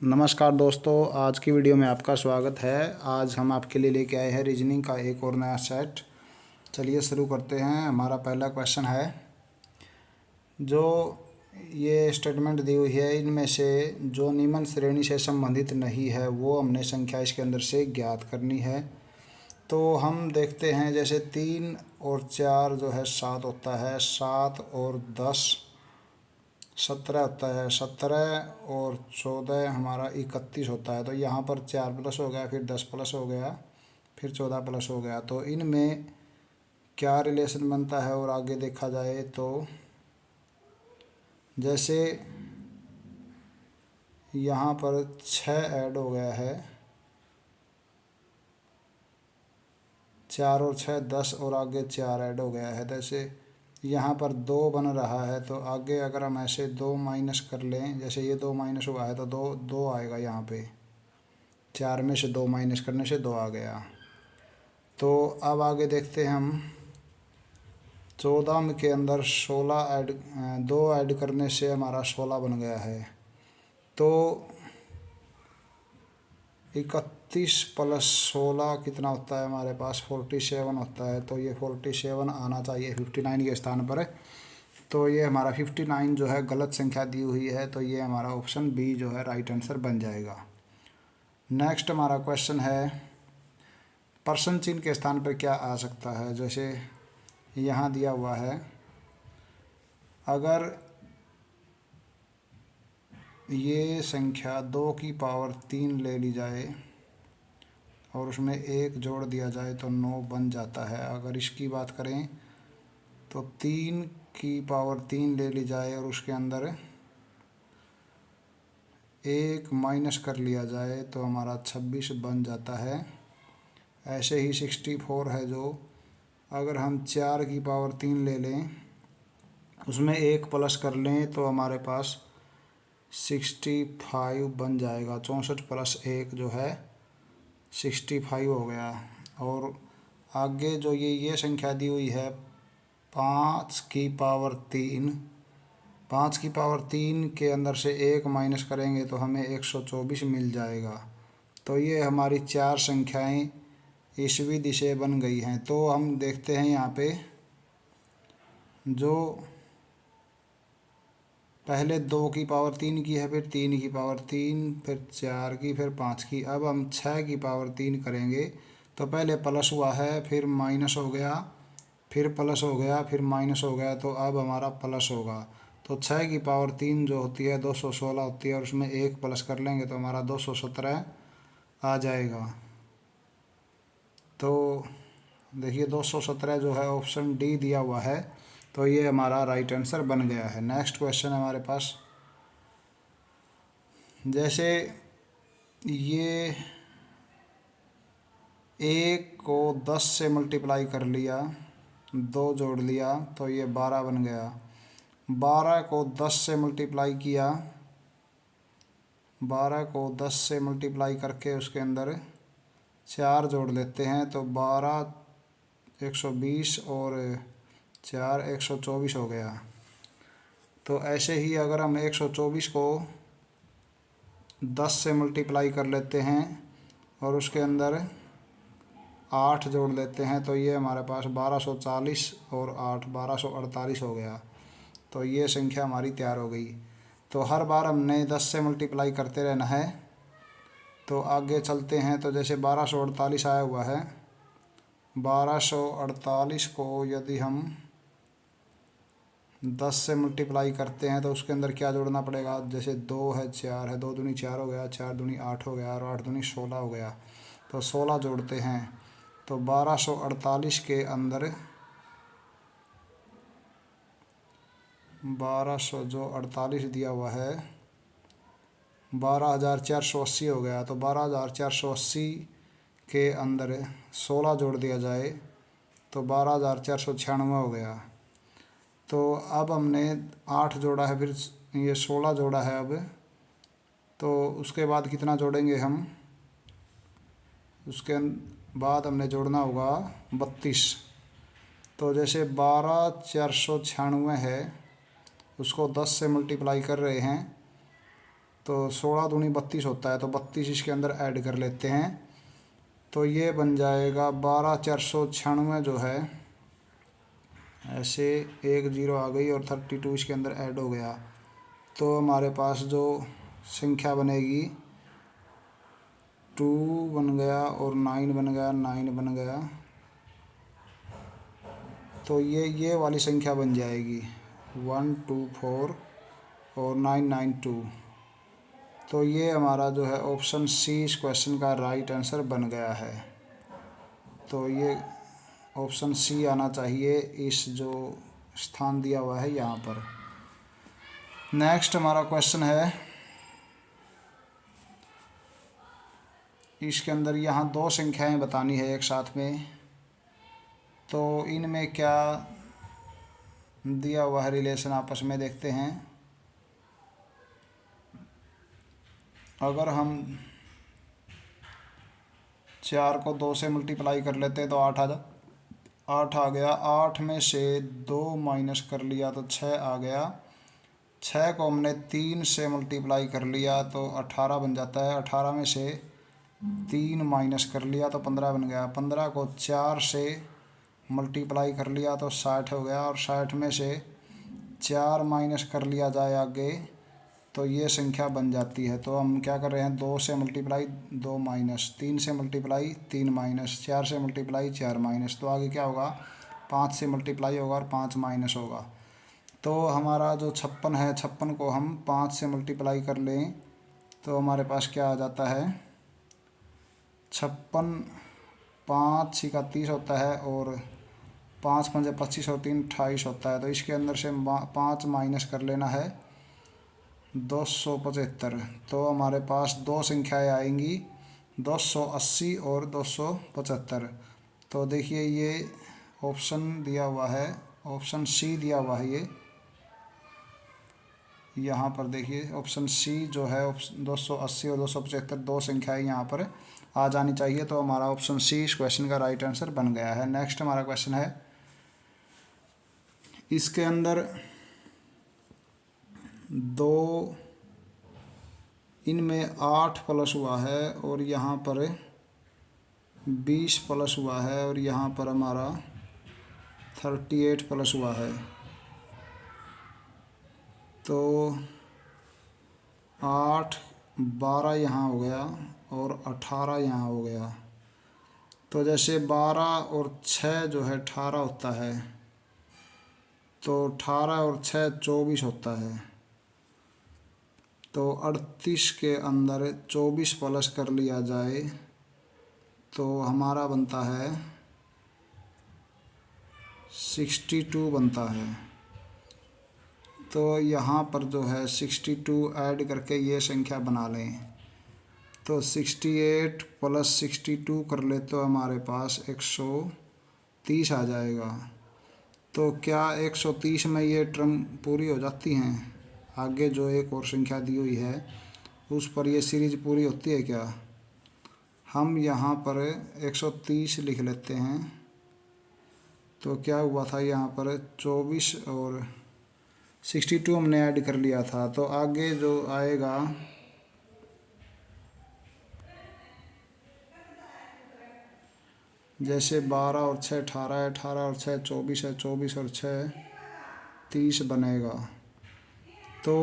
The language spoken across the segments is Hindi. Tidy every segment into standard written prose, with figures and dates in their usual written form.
नमस्कार दोस्तों, आज की वीडियो में आपका स्वागत है। आज हम आपके लिए लेके आए हैं रीजनिंग का एक और नया सेट। चलिए शुरू करते हैं। हमारा पहला क्वेश्चन है, जो ये स्टेटमेंट दी हुई है इनमें से जो निम्न श्रेणी से संबंधित नहीं है वो हमने संख्या इसके अंदर से ज्ञात करनी है। तो हम देखते हैं, जैसे 3 और 4 जो है 7 होता है, 7 और 10 17 होता है, 17 और 14 हमारा 31 होता है। तो यहाँ पर 4 प्लस हो गया, फिर 10 प्लस हो गया, फिर 14 प्लस हो गया। तो इनमें क्या रिलेशन बनता है और आगे देखा जाए तो जैसे यहाँ पर 6 ऐड हो गया है, 4 और 6 10 और आगे 4 ऐड हो गया है। जैसे यहाँ पर 2 बन रहा है, तो आगे अगर हम ऐसे 2 माइनस कर लें, जैसे ये 2 माइनस हुआ है तो 2 2 आएगा यहाँ पे। 4 में से 2 माइनस करने से 2 आ गया। तो अब आगे देखते हैं हम 14 के अंदर 16 ऐड 2 ऐड करने से हमारा 16 बन गया है। तो 31 प्लस 16 कितना होता है हमारे पास? 47 होता है। तो ये 47 आना चाहिए 59 के स्थान पर। तो ये हमारा 59 जो है गलत संख्या दी हुई है, तो ये हमारा ऑप्शन बी जो है राइट आंसर बन जाएगा। नेक्स्ट हमारा क्वेश्चन है, पर्सन चिन्ह के स्थान पर क्या आ सकता है? जैसे यहाँ दिया हुआ है, अगर ये संख्या 2 की पावर 3 ले ली जाए और उसमें 1 जोड़ दिया जाए तो 9 बन जाता है। अगर इसकी बात करें तो 3 की पावर 3 ले ली जाए और उसके अंदर 1 माइनस कर लिया जाए तो हमारा 26 बन जाता है। ऐसे ही 64 है, जो अगर हम 4 की पावर 3 ले लें, उसमें 1 प्लस कर लें तो हमारे पास 65 बन जाएगा। 64 प्लस 1 जो है 65 हो गया। और आगे जो ये संख्या दी हुई है 5 की पावर 3, 5 की पावर 3 के अंदर से 1 माइनस करेंगे तो हमें 124 मिल जाएगा। तो ये हमारी 4 संख्याएं ईसवी दिशा बन गई हैं। तो हम देखते हैं यहाँ पे, जो पहले 2 की पावर 3 की है, फिर 3 की पावर 3, फिर 4 की, फिर 5 की। अब हम 6 की पावर 3 करेंगे तो पहले प्लस हुआ है, फिर माइनस हो गया, फिर प्लस हो गया, फिर माइनस हो गया, तो अब हमारा प्लस होगा। तो 6 की पावर 3 जो होती है 216 होती है, और उसमें 1 प्लस कर लेंगे तो हमारा 217 आ जाएगा। तो देखिए 217 जो है ऑप्शन डी दिया हुआ है, तो ये हमारा राइट आंसर बन गया है। नेक्स्ट क्वेश्चन है हमारे पास, जैसे ये 1 को 10 से मल्टीप्लाई कर लिया, 2 जोड़ लिया तो ये 12 बन गया। 12 को 10 से मल्टीप्लाई किया, 12 को 10 से मल्टीप्लाई करके उसके अंदर 4 जोड़ लेते हैं तो 12 120 और 4 124 हो गया। तो ऐसे ही अगर हम 124 को 10 से मल्टीप्लाई कर लेते हैं और उसके अंदर 8 जोड़ लेते हैं तो ये हमारे पास 1240 और 8 1248 हो गया। तो ये संख्या हमारी तैयार हो गई। तो हर बार हमने 10 से मल्टीप्लाई करते रहना है। तो आगे चलते हैं, तो जैसे 1248 आया हुआ है, 1248 को यदि हम 10 से मल्टीप्लाई करते हैं तो उसके अंदर क्या जोड़ना पड़ेगा? जैसे 2 है, 4 है, 2 दूनी 4 हो गया, 4 दूनी 8 हो गया और 8 दूनी 16 हो गया। तो 16 जोड़ते हैं तो 1248 के अंदर 1200 जो 48 दिया हुआ है 12480 हो गया। तो 12480 के अंदर 16 जोड़ दिया जाए तो 12496 हो गया। तो अब हमने 8 जोड़ा है, फिर ये 16 जोड़ा है। अब तो उसके बाद कितना जोड़ेंगे हम? उसके बाद हमने जोड़ना होगा 32। तो जैसे 12496 है, उसको 10 से मल्टीप्लाई कर रहे हैं तो 16 दूनी 32 होता है, तो 32 इसके अंदर ऐड कर लेते हैं। तो ये बन जाएगा 12,496 जो है, ऐसे एक जीरो आ गई और 32 इसके अंदर ऐड हो गया। तो हमारे पास जो संख्या बनेगी 2 बन गया और 9 बन गया, 9 बन गया। तो ये वाली संख्या बन जाएगी 124 और 992। तो ये हमारा जो है ऑप्शन सी इस क्वेश्चन का राइट आंसर बन गया है। तो ये ऑप्शन सी आना चाहिए इस जो स्थान दिया हुआ है यहाँ पर। नेक्स्ट हमारा क्वेश्चन है, इसके अंदर यहाँ दो संख्याएं बतानी है एक साथ में, तो इनमें क्या दिया हुआ है रिलेशन आपस में देखते हैं। अगर हम 4 को 2 से मल्टीप्लाई कर लेते हैं तो 8 आ गया। 8 में से 2 माइनस कर लिया तो 6 आ गया। 6 को हमने 3 से मल्टीप्लाई कर लिया तो 18 बन जाता है। 18 में से 3 माइनस कर लिया तो 15 बन गया। 15 को 4 से मल्टीप्लाई कर लिया तो 60 हो गया, और 60 में से 4 माइनस कर लिया जाए आगे तो ये संख्या बन जाती है। तो हम क्या कर रहे हैं, 2 से मल्टीप्लाई 2 माइनस, 3 से मल्टीप्लाई 3 माइनस, 4 से मल्टीप्लाई 4 माइनस, तो आगे क्या होगा 5 से मल्टीप्लाई होगा और 5 माइनस होगा। तो हमारा जो 56 है, 56 को हम 5 से मल्टीप्लाई कर लें तो हमारे पास क्या आ जाता है 56, 5 छिका 30 होता है और 5 पंजे 25 और 3 28 होता है। तो इसके अंदर से 5 माइनस कर लेना है 275। तो हमारे पास दो संख्याएं आएंगी 280 और 275। तो देखिए ये ऑप्शन दिया हुआ है, ऑप्शन सी दिया हुआ है। ये यहाँ पर देखिए ऑप्शन सी जो है 280 और 275 दो संख्याएं यहाँ पर आ जानी चाहिए। तो हमारा ऑप्शन सी इस क्वेश्चन का राइट आंसर बन गया है। नेक्स्ट हमारा क्वेश्चन है, इसके अंदर दो, इनमें 8 प्लस हुआ है और यहाँ पर 20 प्लस हुआ है और यहाँ पर हमारा 38 प्लस हुआ है। तो 8 12 यहाँ हो गया और 18 यहाँ हो गया। तो जैसे 12 और 6 जो है 18 होता है, तो 18 और 6 24 होता है। तो 38 के अंदर 24 प्लस कर लिया जाए तो हमारा बनता है 62 बनता है। तो यहाँ पर जो है 62 ऐड करके ये संख्या बना लें तो 68 प्लस 62 कर ले तो हमारे पास 130 आ जाएगा। तो क्या 130 में ये टर्म पूरी हो जाती हैं? आगे जो एक और संख्या दी हुई है उस पर ये सीरीज पूरी होती है क्या? हम यहाँ पर 130 लिख लेते हैं। तो क्या हुआ था यहाँ पर 24 और 62 हमने ऐड कर लिया था। तो आगे जो आएगा जैसे 12 और 6 18 है, 18 और 6 24 है, 24 और 6 30 बनेगा। तो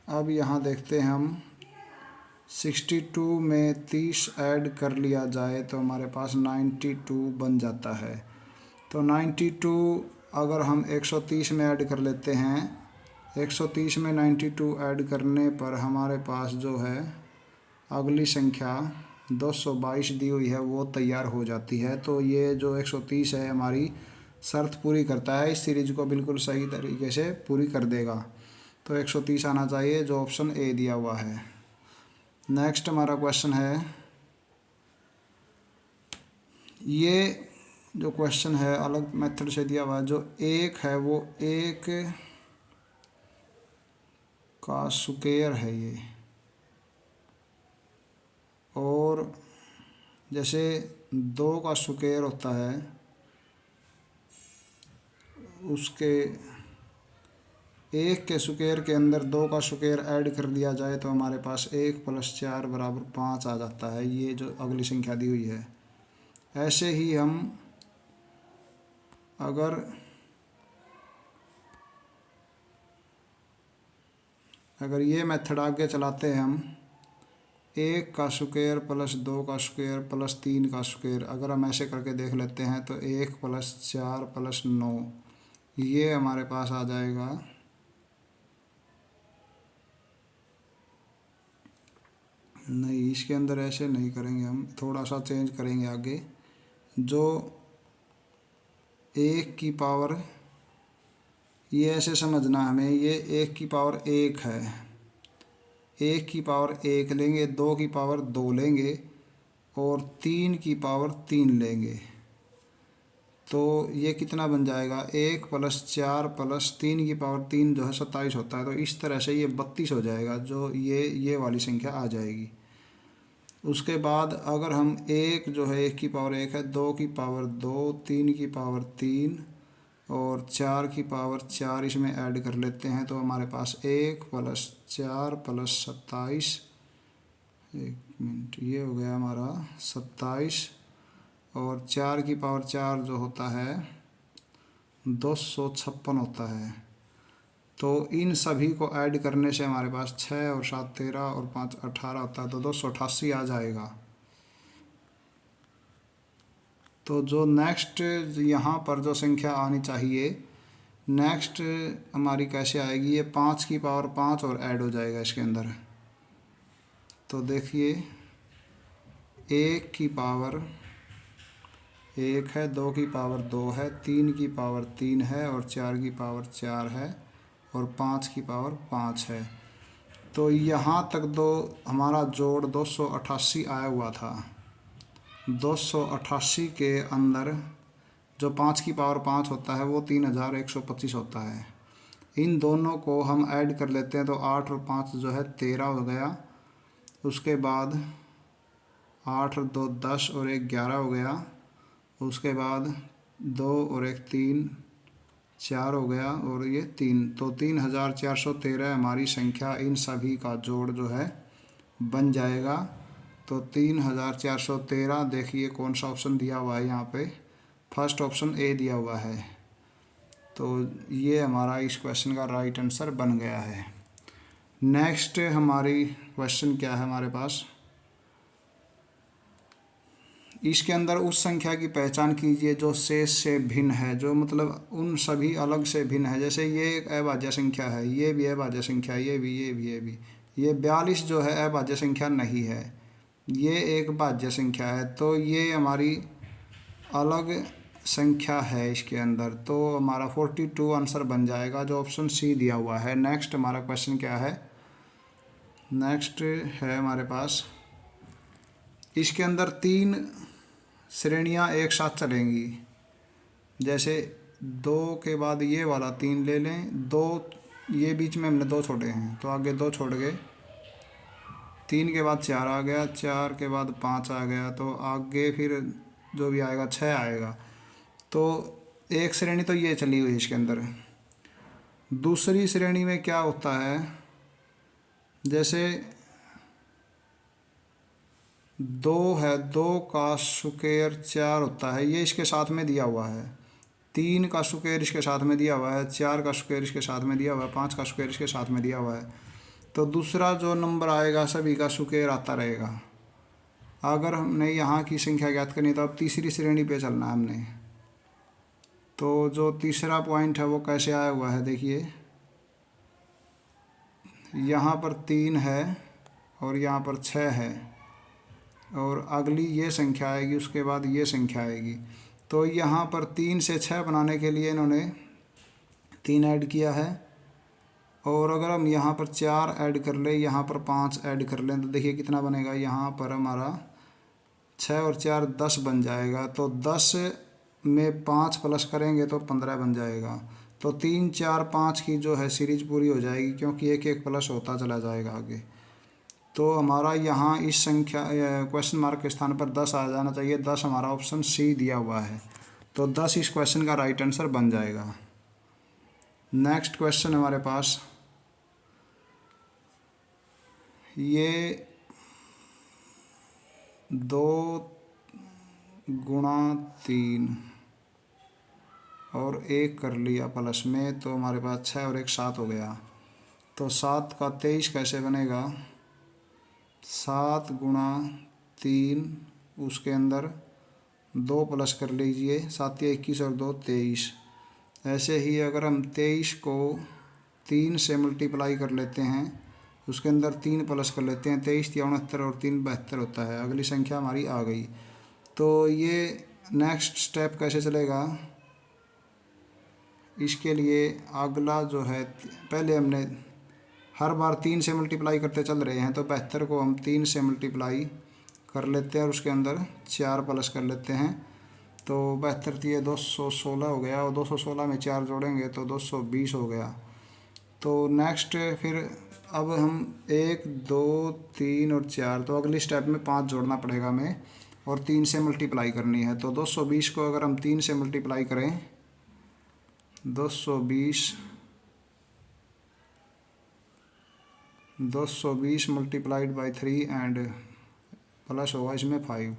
अब यहाँ देखते हैं हम 62 में 30 ऐड कर लिया जाए तो हमारे पास 92 बन जाता है। तो 92 अगर हम 130 में ऐड कर लेते हैं, 130 में 92 ऐड करने पर हमारे पास जो है अगली संख्या 222 दी हुई है वो तैयार हो जाती है। तो ये जो 130 है हमारी शर्त पूरी करता है, इस सीरीज को बिल्कुल सही तरीके से पूरी कर देगा। तो 130 आना चाहिए जो ऑप्शन ए दिया हुआ है। नेक्स्ट हमारा क्वेश्चन है, ये जो क्वेश्चन है अलग मेथड से दिया हुआ है। जो एक है वो एक का स्क्वायर है ये, और जैसे 2 का स्क्वायर होता है उसके एक के स्क्वायर के अंदर दो का स्क्वायर ऐड कर दिया जाए तो हमारे पास 1 + 4 बराबर 5 आ जाता है। ये जो अगली संख्या दी हुई है। ऐसे ही हम अगर ये मेथड आगे चलाते हैं हम, 1 का स्क्वायर प्लस 2 का स्क्वायर प्लस 3 का स्क्वायर, अगर हम ऐसे करके देख लेते हैं तो 1 + 4 + 9 ये हमारे पास आ जाएगा। नहीं, इसके अंदर ऐसे नहीं करेंगे, हम थोड़ा सा चेंज करेंगे आगे। जो 1 की पावर, ये ऐसे समझना हमें, ये 1 की पावर 1 है, 1 की पावर 1 लेंगे, 2 की पावर 2 लेंगे और 3 की पावर 3 लेंगे। तो ये कितना बन जाएगा, 1 + 4 + 3 की पावर 3 जो है 27 होता है। तो इस तरह से ये 32 हो जाएगा, जो ये वाली संख्या आ जाएगी। उसके बाद अगर हम 1 जो है 1 की पावर 1 है, 2 की पावर 2, 3 की पावर 3 और 4 की पावर 4 इसमें ऐड कर लेते हैं तो हमारे पास 1 + 4 + 27, एक मिनट, ये हो गया हमारा 27 और 4 की पावर 4 जो होता है 256 होता है। तो इन सभी को ऐड करने से हमारे पास 6 और 7 13 और 5 18 होता है, तो 288 आ जाएगा। तो जो नेक्स्ट यहाँ पर जो संख्या आनी चाहिए, नेक्स्ट हमारी कैसे आएगी, ये 5 की पावर 5 और ऐड हो जाएगा इसके अंदर। तो देखिए, 1 की पावर 1 है, 2 की पावर 2 है, 3 की पावर 3 है और 4 की पावर 4 है और 5 की पावर 5 है। तो यहाँ तक दो हमारा जोड़ 288 आया हुआ था। 288 के अंदर जो 5 की पावर 5 होता है वो 3125 होता है। इन दोनों को हम ऐड कर लेते हैं तो 8 और 5 जो है 13 हो गया। उसके बाद 8 और 2 10 और 1 11 हो गया। उसके बाद 2 और 1 3 4 हो गया और ये 3, तो 3413 हमारी संख्या, इन सभी का जोड़ जो है बन जाएगा। तो 3413, देखिए कौन सा ऑप्शन दिया हुआ है यहाँ पे, फर्स्ट ऑप्शन ए दिया हुआ है। तो ये हमारा इस क्वेश्चन का राइट आंसर बन गया है। नेक्स्ट हमारी क्वेश्चन क्या है हमारे पास, इसके अंदर उस संख्या की पहचान कीजिए जो शेष से भिन्न है, जो मतलब उन सभी अलग से भिन्न है। जैसे ये एक अभाज्य संख्या है, ये भी अभाज्य संख्या, ये भी, ये भी, ये भी। ये 42 जो है अभाज्य संख्या नहीं है, ये एक भाज्य संख्या है। तो ये हमारी अलग संख्या है इसके अंदर। तो हमारा 42 आंसर बन जाएगा, जो ऑप्शन सी दिया हुआ है। नेक्स्ट हमारा क्वेश्चन क्या है, नेक्स्ट है हमारे पास, इसके अंदर 3 श्रेणियां एक साथ चलेंगी। जैसे 2 के बाद ये वाला 3 ले लें, 2 ये बीच में हमने 2 छोड़े हैं तो आगे 2 छोड़ गए, 3 के बाद 4 आ गया, 4 के बाद 5 आ गया, तो आगे फिर जो भी आएगा 6 आएगा। तो एक श्रेणी तो ये चली हुई इसके अंदर। दूसरी श्रेणी में क्या होता है, जैसे 2 है, 2 का स्क्वायर 4 होता है, ये इसके साथ में दिया हुआ है। 3 का स्क्वायर इसके साथ में दिया हुआ है, 4 का स्क्वायर इसके साथ में दिया हुआ है, 5 का स्क्वायर इसके साथ में दिया हुआ है। तो दूसरा जो नंबर आएगा सभी का स्क्वायर आता रहेगा। अगर हमने यहाँ की संख्या ज्ञात करनी तो अब तीसरी श्रेणी पे चलना है हमने। तो जो तीसरा पॉइंट है वो कैसे आया हुआ है, देखिए यहाँ पर 3 है और यहाँ पर 6 है और अगली ये संख्या आएगी, उसके बाद ये संख्या आएगी। तो यहाँ पर 3 से 6 बनाने के लिए इन्होंने 3 ऐड किया है। और अगर हम यहाँ पर 4 ऐड कर लें, यहाँ पर 5 ऐड कर लें, तो देखिए कितना बनेगा, यहाँ पर हमारा 6 और 4 10 बन जाएगा। तो 10 में 5 प्लस करेंगे तो 15 बन जाएगा। तो 3 4 5 की जो है सीरीज पूरी हो जाएगी, क्योंकि एक एक प्लस होता चला जाएगा आगे। तो हमारा यहाँ इस संख्या क्वेश्चन मार्क के स्थान पर 10 आ जाना चाहिए। 10 हमारा ऑप्शन सी दिया हुआ है। तो 10 इस क्वेश्चन का राइट आंसर बन जाएगा। नेक्स्ट क्वेश्चन हमारे पास, ये 2 × 3 और 1 कर लिया प्लस में, तो हमारे पास 6 और 1 7 हो गया। तो 7 का 23 कैसे बनेगा? 7 × 3, उसके अंदर 2 प्लस कर लीजिए, 7 या 21 और 2 23। ऐसे ही अगर हम 23 को 3 से मल्टीप्लाई कर लेते हैं, उसके अंदर 3 प्लस कर लेते हैं, 23 या 69 और 3 72 होता है। अगली संख्या हमारी आ गई। तो ये नेक्स्ट स्टेप कैसे चलेगा, इसके लिए अगला जो है, पहले हमने हर बार 3 से मल्टीप्लाई करते चल रहे हैं, तो 72 को हम 3 से मल्टीप्लाई कर लेते हैं और उसके अंदर 4 प्लस कर लेते हैं। तो 72 ये 216 हो गया, और 216 में 4 जोड़ेंगे तो 220 हो गया। तो नेक्स्ट फिर अब हम 1 2 3 और 4, तो अगली स्टेप में 5 जोड़ना पड़ेगा हमें और 3 से मल्टीप्लाई करनी है। तो 220 को अगर हम 3 से मल्टीप्लाई करें, 220 मल्टीप्लाइड बाई 3 एंड प्लस होगा इसमें 5।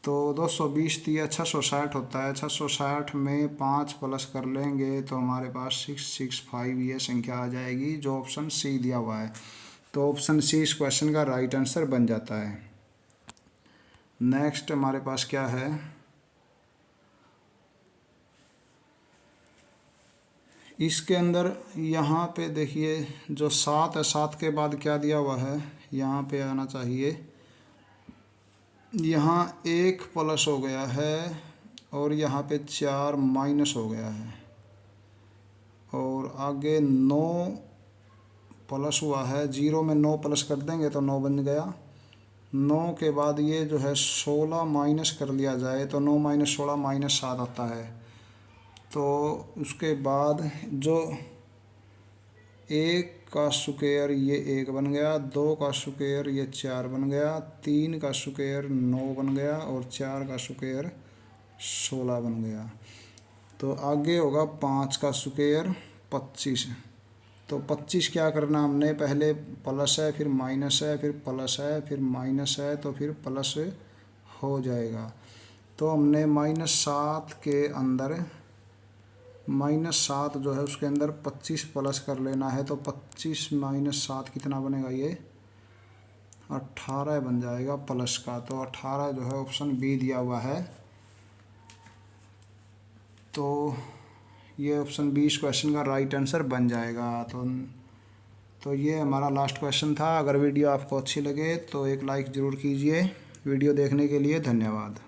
तो 220 दिया 660 होता है, 660 में 5 प्लस कर लेंगे तो हमारे पास 665 ये संख्या आ जाएगी, जो ऑप्शन सी दिया हुआ है। तो ऑप्शन सी इस क्वेश्चन का राइट आंसर बन जाता है। नेक्स्ट हमारे पास क्या है, इसके अंदर यहाँ पे देखिए जो 7 है, 7 के बाद क्या दिया हुआ है, यहाँ पे आना चाहिए। यहाँ 1 प्लस हो गया है और यहाँ पे 4 माइनस हो गया है, और आगे 9 प्लस हुआ है। 0 में 9 प्लस कर देंगे तो 9 बन गया। 9 के बाद ये जो है 16 माइनस कर लिया जाए तो 9 - 16 -7 आता है। तो उसके बाद जो 1 का स्क्वायर ये 1 बन गया, 2 का स्क्वायर ये 4 बन गया, 3 का स्क्वायर 9 बन गया और 4 का स्क्वायर 16 बन गया। तो आगे होगा 5 का स्क्वायर 25। तो 25 क्या करना हमने, पहले प्लस है फिर माइनस है फिर प्लस है फिर माइनस है तो फिर प्लस हो जाएगा। तो हमने -7 के अंदर -7 जो है उसके अंदर 25 प्लस कर लेना है। तो 25 - 7 कितना बनेगा, ये 18 बन जाएगा प्लस का। तो 18 जो है ऑप्शन बी दिया हुआ है। तो ये ऑप्शन बी इस क्वेश्चन का राइट आंसर बन जाएगा। तो ये हमारा लास्ट क्वेश्चन था। अगर वीडियो आपको अच्छी लगे तो एक लाइक ज़रूर कीजिए। वीडियो देखने के लिए धन्यवाद।